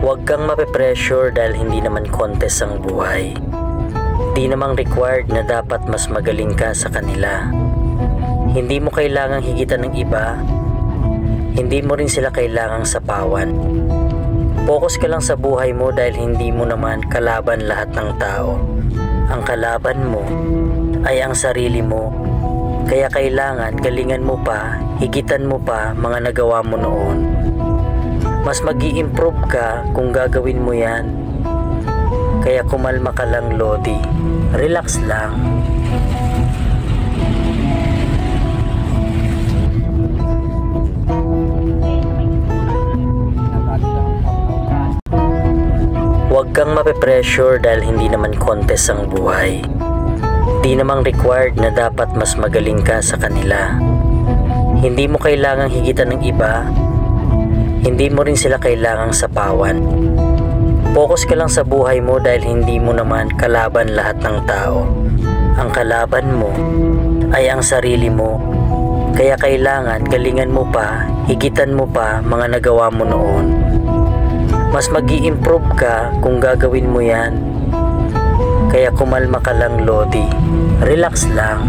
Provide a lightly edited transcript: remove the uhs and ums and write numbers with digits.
Huwag kang mape-pressure dahil hindi naman contest ang buhay. Di namang required na dapat mas magaling ka sa kanila. Hindi mo kailangang higitan ng iba. Hindi mo rin sila kailangang sapawan. Focus ka lang sa buhay mo dahil hindi mo naman kalaban lahat ng tao. Ang kalaban mo ay ang sarili mo. Kaya kailangan galingan mo pa, higitan mo pa mga nagawa mo noon. Mas mag-i-improve ka kung gagawin mo yan. Kaya kumalma ka lang, Lodi. Relax lang. Huwag kang mape-pressure dahil hindi naman contest ang buhay. Di namang required na dapat mas magaling ka sa kanila. Hindi mo kailangang higitan ng iba. Hindi mo rin sila kailangang sapawan. Focus ka lang sa buhay mo dahil hindi mo naman kalaban lahat ng tao. Ang kalaban mo ay ang sarili mo. Kaya kailangan galingan mo pa, higitan mo pa mga nagawa mo noon. Mas mag-i-improve ka kung gagawin mo yan. Kaya kumalma ka lang, Lodi. Relax lang.